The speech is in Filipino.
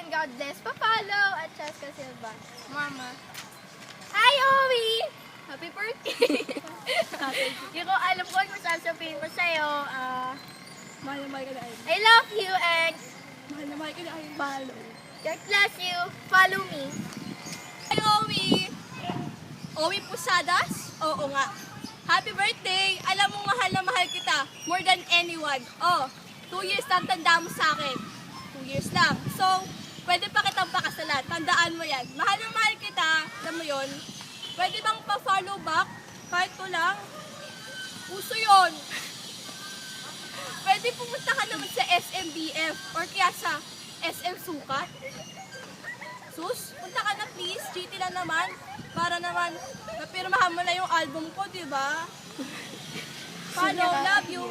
and God bless. Pa-follow at Cheska Silva. Mama. Hi, Owie! Happy birthday! Hindi ko alam ko kung sasabihin ko sa'yo. Mahal na mahal ka na ay. I love you and Mahal na mahal ka na ay. Follow. God bless you. Follow me. Hi, Owie! Owie Pusadas? Oo nga. Happy birthday! Alam mo, mahal na mahal kita. More than anyone. 2 years lang tanda mo sa akin. 2 years lang. So, pwede pa kitang pakasalan. Tandaan mo yan. Mahal na mahal kita. Alam mo yun? Pwede bang pa-follow back? Kahit ko lang. Uso yun. Pwede pumunta ka naman sa SMBF or kaya sa SM Sukat. Sus, punta ka na please. GT lang naman. Para naman, napirmahan mo na yung album ko, di ba? Follow, love you.